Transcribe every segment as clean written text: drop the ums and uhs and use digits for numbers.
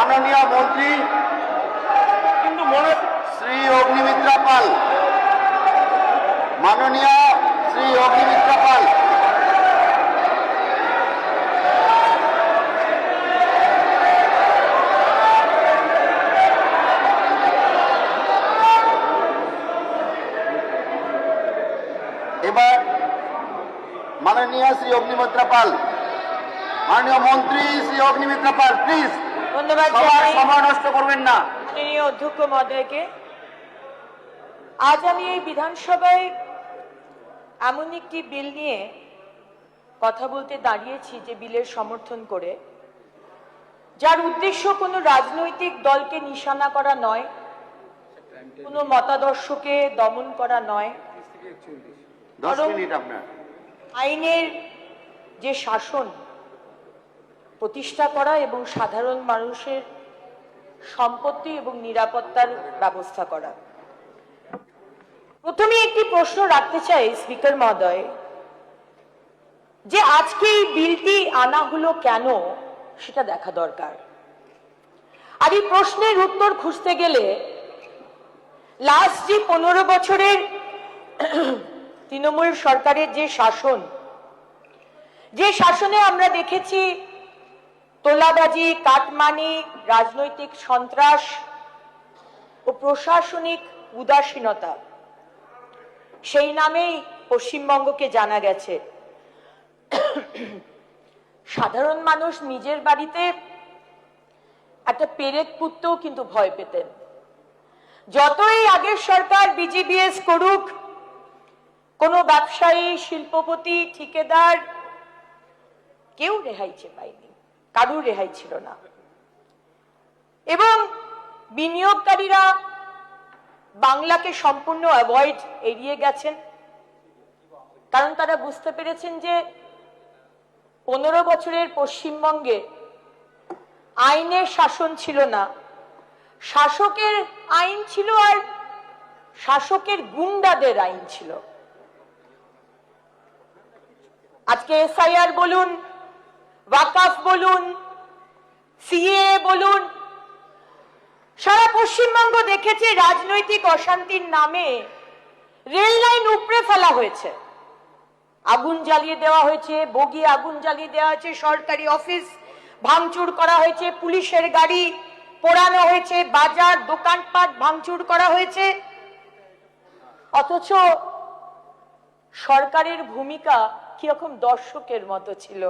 মাননীয় মন্ত্রী কিন্তু শ্রী অগ্নিমিত্রা পাল, মাননীয় শ্রী অগ্নিমিত্রা পাল। এবার মাননীয় শ্রী অগ্নিমিত্রা পাল, মাননীয় মন্ত্রী শ্রী অগ্নিমিত্রা পাল, প্লিজ। ধন্যবাদ। সময় নষ্ট করবেন না। মাননীয় অধ্যক্ষ মহোদয়কে, আজ আমি এই বিধানসভায় এমন একটি বিল নিয়ে কথা বলতে দাঁড়িয়েছি যে বিলের সমর্থন করে, যার উদ্দেশ্য কোনো রাজনৈতিক দলকে নিশানা করা নয়, কোনো মতাদর্শকে দমন করা নয়, আইনের যে শাসন প্রতিষ্ঠা করা এবং সাধারণ মানুষের সম্পত্তি এবং নিরাপত্তার ব্যবস্থা করা। প্রথমে একটি প্রশ্ন রাখতে চাই স্পিকার মহোদয়, যে আজকে এই বিলটি আনা হলো কেন সেটা দেখা দরকার। আর এই প্রশ্নের উত্তর খুঁজতে গেলে লাস্ট যে 15 বছরের তৃণমূল সরকারের যে শাসনে আমরা দেখেছি তোলাবাজি, কাটমানি, রাজনৈতিক সন্ত্রাস ও প্রশাসনিক উদাসীনতা, সেই নামেই পশ্চিমবঙ্গকে জানা গেছে। সাধারণ মানুষ নিজের বাড়িতে একটা পেরেক পুঁততেও কিন্তু ভয় পেতেন। যতই আগের সরকার বিজিবিএস করুক, কোন ব্যবসায়ী, শিল্পপতি, ঠিকাদার কেউ রেহাই পায়নি, কারুর রেহাই ছিল না। এবং বিনিয়োগকারীরা বাংলাকে সম্পূর্ণ এড়িয়ে গেছেন, কারণ তারা বুঝতে পেরেছেন যে 15 বছরের পশ্চিমবঙ্গে আইনের শাসন ছিল না, শাসকের আইন ছিল আর শাসকের গুন্ডাদের আইন ছিল। আজকে এসআইআর বলুন, ওয়াকফ বলুন, সিএএ বলুন, সারা পশ্চিমবঙ্গ দেখেছে রাজনৈতিক অশান্তির নামে রেল লাইন উপড়ে ফেলা হয়েছে, আগুন জ্বালিয়ে দেওয়া হয়েছে, বগি আগুন জ্বালিয়ে দেওয়া হয়েছে, সরকারি অফিস ভাঙচুর করা হয়েছে, পুলিশের গাড়ি পোড়ানো হয়েছে, বাজার দোকানপাট ভাঙচুর করা হয়েছে। অথচ সরকারের ভূমিকা কিরকম দর্শকের মতো ছিল।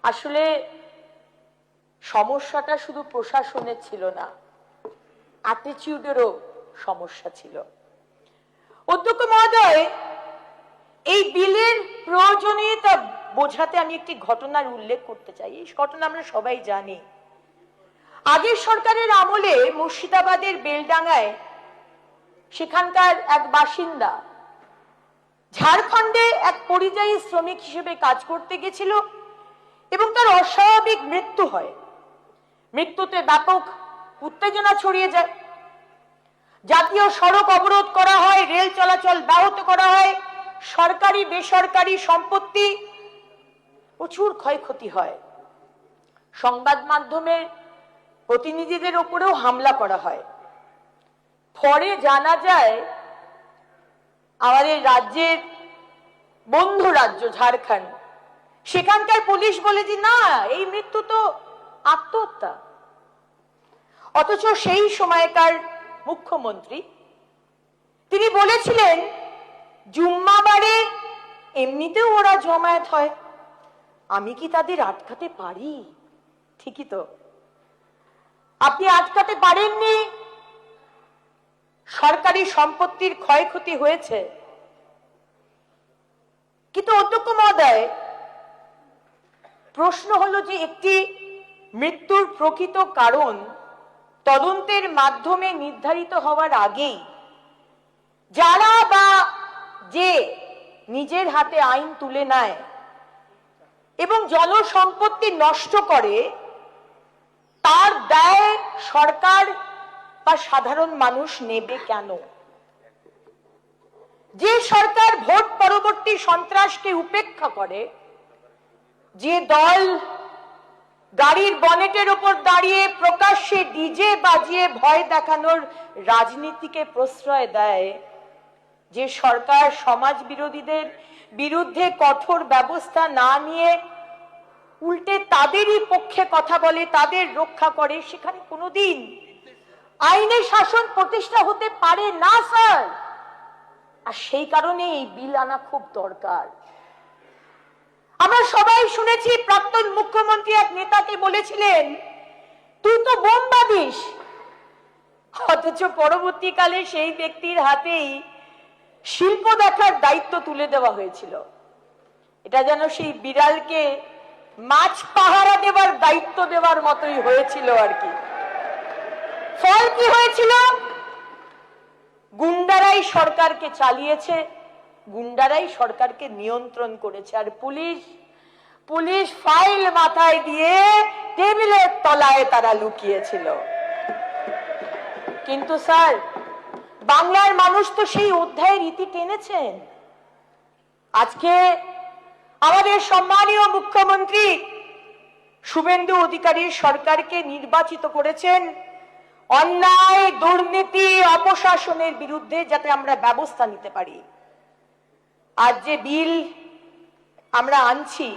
আসলে সমস্যাটা শুধু প্রশাসনের ছিল না, অ্যাটিটিউডেরও সমস্যা ছিল। অধ্যক্ষ মহোদয়, এই বিলের প্রয়োজনীয়তা বোঝাতে আমি একটি ঘটনার উল্লেখ করতে চাই। এই ঘটনা আমরা সবাই জানি। আগের সরকারের আমলে মুর্শিদাবাদের বেলডাঙ্গায় সেখানকার এক বাসিন্দা ঝাড়খণ্ডে এক পরিযায়ী শ্রমিক হিসেবে কাজ করতে গেছিল এবং তার অস্বাভাবিক মৃত্যু হয়। মৃত্যুতে ব্যাপক উত্তেজনা ছড়িয়ে যায়, জাতীয় সড়ক অবরোধ করা হয়, রেল চলাচল ব্যাহত করা হয়, সরকারি বেসরকারি সম্পত্তি প্রচুর ক্ষয়ক্ষতি হয়, সংবাদ মাধ্যমের প্রতিনিধিদের উপরেও হামলা করা হয়। পরে জানা যায় আমাদের রাজ্যের বন্ধু রাজ্য ঝাড়খণ্ড, সেখানকার পুলিশ বলে যে না, এই মৃত্যু তো আত্মহত্যা। অথচ সেই সময়কার মুখ্যমন্ত্রী তিনি বলেছিলেন জুম্মাবারে এমনিতেও ওরা জমায়েত হয়, আমি কি তাদের আটকাতে পারি? ঠিকই তো, আপনি আটকাতে পারেননি। সরকারি সম্পত্তির ক্ষয়ক্ষতি হয়েছে, কিন্তু অধ্যক্ষ মহোদয়, প্রশ্ন হলো যে একটি মৃত্যুর প্রকৃত কারণ তদন্তের মাধ্যমে নির্ধারিত হওয়ার আগেই যারা বা যে নিজের হাতে আইন তুলে নেয় এবং জনসম্পত্তি নষ্ট করে, তার দায় সরকার বা সাধারণ মানুষ নেবে কেন? যে সরকার ভোট পরবর্তী সন্ত্রাসকে উপেক্ষা করে, যে দল গাড়ির বনেটের উপর দাঁড়িয়ে প্রকাশ্যে ডিজে বাজিয়ে ভয় দেখানোর রাজনীতিকে প্রশ্রয় দেয়, যে সরকার সমাজ বিরোধীদের বিরুদ্ধে কঠোর ব্যবস্থা না নিয়ে উল্টে তাদেরই পক্ষে কথা বলে, তাদের রক্ষা করে, সেখানে কোনোদিন আইনের শাসন প্রতিষ্ঠা হতে পারে না স্যার। আর সেই কারণে এই বিল আনা খুব দরকার। আমরা সবাই শুনেছি প্রাক্তন মুখ্যমন্ত্রী এক নেতাকে বলেছিলেন, তুই তো বোম বাঁধিস, অথচ পরবর্তীকালে সেই ব্যক্তির হাতেই শিল্প দেখার দায়িত্ব তুলে দেওয়া হয়েছিল। এটা যেন সেই বিড়ালকে মাছ পাহারা দেওয়ার দায়িত্ব দেওয়ার মতোই হয়েছিল আর কি। ফল কি হয়েছিল? গুন্ডারাই সরকারকে চালিয়েছে, গুন্ডারাই সরকারকে নিয়ন্ত্রণ করেছে, আর পুলিশ ফাইল মাথায় দিয়ে টেবিলের তলায় তারা লুকিয়েছিল। কিন্তু স্যার, বাংলার মানুষ তো সেই অধ্যায়ের ইতি টেনেছেন। আজকে আমাদের সম্মানীয় মুখ্যমন্ত্রী শুভেন্দু অধিকারীর সরকারকে নির্বাচিত করেছেন অন্যায়, দুর্নীতি, অপশাসনের বিরুদ্ধে যাতে আমরা ব্যবস্থা নিতে পারি। আর যে বিল আমরা আনছি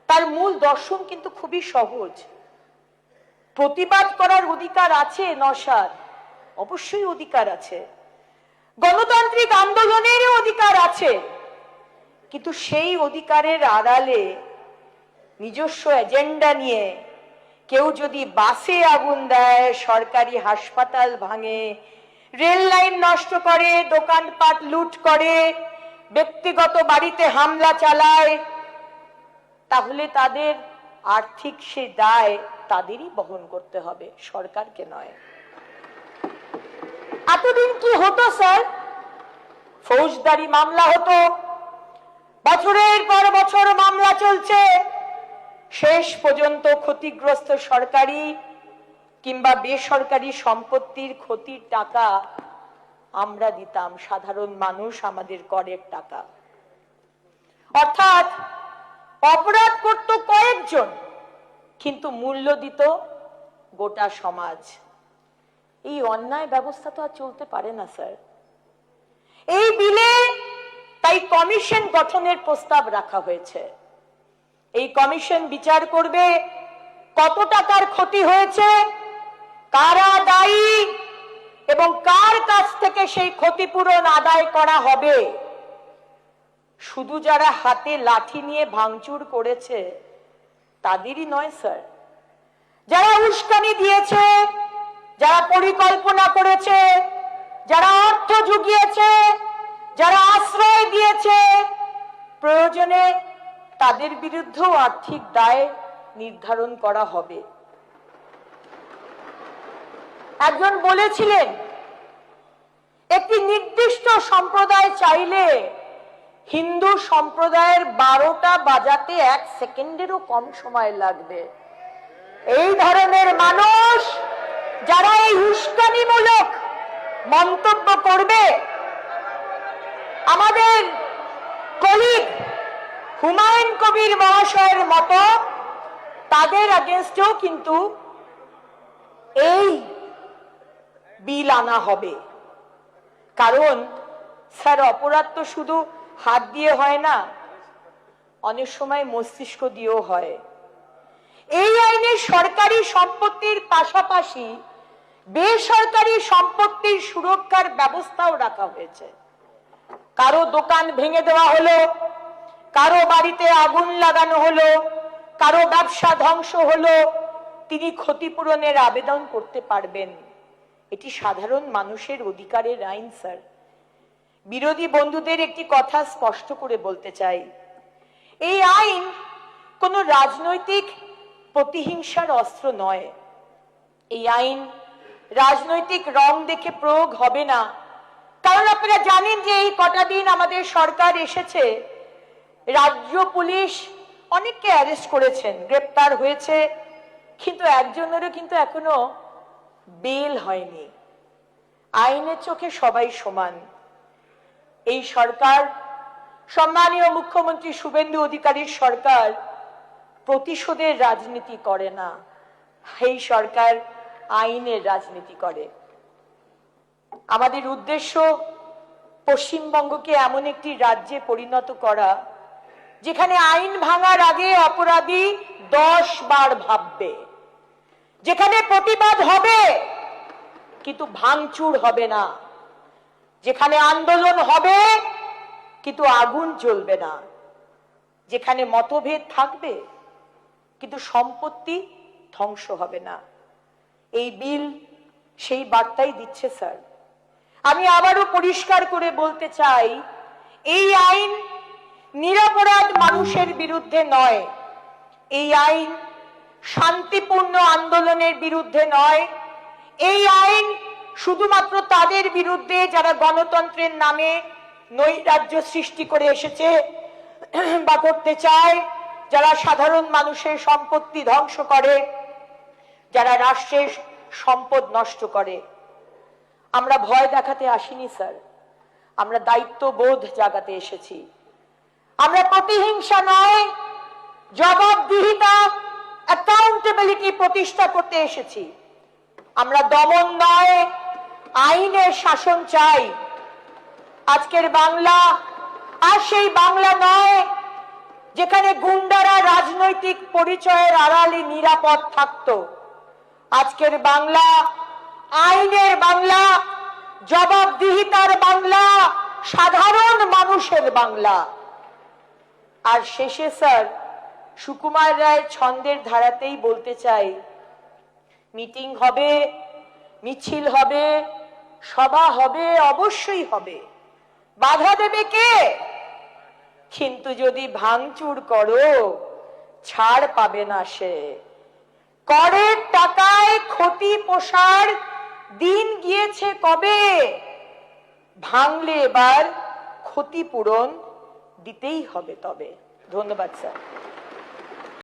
তার মূল দর্শন কিন্তু খুবই সহজ। প্রতিবাদ করার অধিকার আছে নওশাদ, অবশ্যই অধিকার আছে, গণতান্ত্রিক আন্দোলনের অধিকার আছে, কিন্তু সেই অধিকারের আড়ালে নিজস্ব এজেন্ডা নিয়ে কেউ যদি বাসে আগুন দেয়, সরকারি হাসপাতাল ভাঙে, রেল লাইন নষ্ট করে, দোকানপাট লুট করে, ব্যক্তিগত বাড়িতে হামলা চালায়, তাহলে তাদের আর্থিক সে দায় তাদেরই বহন করতে হবে, সরকারকে নয়। এতদিন কি হতো স্যার? ফৌজদারি মামলা হতো, বছরের পর বছর মামলা চলছে, শেষ পর্যন্ত ক্ষতিগ্রস্ত সরকারি কিংবা বেসরকারি সম্পত্তির ক্ষতির টাকা আমরা দিতাম, সাধারণ মানুষ, আমাদের করের টাকা। অর্থাৎ অপরাধ করত কয়েকজন, কিন্তু মূল্য দিত গোটা সমাজ। এই অন্যায় ব্যবস্থা তো আর চলতে পারে না স্যার। এই বিলে তাই কমিশন গঠনের প্রস্তাব রাখা হয়েছে। এই কমিশন বিচার করবে কত টাকার ক্ষতি হয়েছে, কারা দায়ী এবং কার কাছ থেকে সেই ক্ষতিপূরণ আদায় করা হবে। শুধু যারা হাতে লাঠি নিয়ে ভাঙচুর করেছে তাদেরই নয় স্যার, যারা উস্কানি দিয়েছে, যারা পরিকল্পনা করেছে, যারা অর্থ জুগিয়েছে, যারা আশ্রয় দিয়েছে, প্রয়োজনে তাদের বিরুদ্ধেও আর্থিক দায় নির্ধারণ করা হবে। একজন বলেছিলেন, একটি নির্দিষ্ট সম্প্রদায় চাইলে হিন্দু সম্প্রদায়ের 12টা বাজাতে 1 সেকেন্ডেরও কম সময় লাগবে। এই ধরনের মানুষ যারা এই উস্কানিমূলক মন্তব্য করবে, আমাদের কলিগ হুমায়ুন কবির মহাশয়ের মতো তাদের আগেনস্টেও কিন্তু এই বিল আনা হবে। কারণ স্যার, অপরাধ তো শুধু হাত দিয়ে হয় না, অনেক সময় মস্তিষ্ক দিয়েও হয়। এই আইনে সরকারি সম্পত্তির পাশাপাশি বেসরকারি সম্পত্তির সুরক্ষার ব্যবস্থাও রাখা হয়েছে। কারো দোকান ভেঙে দেওয়া হলো, কারো বাড়িতে আগুন লাগানো হলো, কারো ব্যবসা ধ্বংস হলো, তিনি ক্ষতিপূরণের আবেদন করতে পারবেন। এটি সাধারণ মানুষের অধিকারের আইন স্যার। বিরোধী বন্ধুদের একটি কথা স্পষ্ট করে বলতে চাই, এই আইন কোনো রাজনৈতিক প্রতিহিংসার অস্ত্র নয়। এই আইন রাজনৈতিক রং দেখে প্রয়োগ হবে না। কারণ আপনারা জানেন যে এই কটা দিন আমাদের সরকার এসেছে, রাজ্য পুলিশ অনেককে অ্যারেস্ট করেছেন, গ্রেপ্তার হয়েছে, কিন্তু একজনেরও কিন্তু এখনো বেল হয়নি। আইনের চোখে সবাই সমান। এই সরকার, সম্মানীয় মুখ্যমন্ত্রী শুভেন্দু অধিকারীর সরকার, প্রতিশোধের রাজনীতি করে না, এই সরকার আইনের রাজনীতি করে। আমাদের উদ্দেশ্য পশ্চিমবঙ্গকে এমন একটি রাজ্যে পরিণত করা যেখানে আইন ভাঙার আগে অপরাধী 10 বার ভাববে, যেখানে প্রতিবাদ হবে কিন্তু ভাঙচুর হবে না, যেখানে আন্দোলন হবে কিন্তু আগুন জ্বলবে না, যেখানে মতভেদ থাকবে কিন্তু সম্পত্তি ধ্বংস হবে না। এই বিল সেই বার্তাই দিচ্ছে স্যার। আমি আবারও পরিষ্কার করে বলতে চাই, এই আইন নিরপরাধ মানুষের বিরুদ্ধে নয়, এই আইন শান্তিপূর্ণ আন্দোলনের বিরুদ্ধে নয়, এই আইন শুধুমাত্র তাদের বিরুদ্ধে যারা গণতন্ত্রের নামে নৈরাজ্য সৃষ্টি করে এসেছে বা করতে চায়, যারা সাধারণ মানুষের সম্পত্তি ধ্বংস করে, যারা রাষ্ট্রের সম্পদ নষ্ট করে। আমরা ভয় দেখাতে আসিনি স্যার, আমরা দায়িত্ববোধ জাগাতে এসেছি। আমরা প্রতিহিংসা নয়, জবাবদিহিতা, অ্যাকাউন্টেবিলিটি প্রতিষ্ঠা করতে এসেছি। আমরা দমন নয়, আইনের শাসন চাই। আজকের বাংলা আর সেই বাংলা নয় যেখানে গুন্ডারা রাজনৈতিক পরিচয়ের আড়ালে নিরাপদ থাকতো। আজকের বাংলা আইনের বাংলা, জবাবদিহিতার বাংলা, সাধারণ মানুষের বাংলা। আর শেষে স্যার সুকুমার রায়ের ছন্দের ধারাতেই বলতে চাই, মিটিং হবে, মিছিল হবে, সভা হবে, অবশ্যই হবে, বাধা দেবে কে? কিন্তু যদি ভাঙচুর করো ছাড় পাবে না সে। করের টাকায় ক্ষতি পোষার দিন গিয়েছে কবে? ভাঙলে এবার ক্ষতিপূরণ দিতেই হবে তবে। ধন্যবাদ স্যার।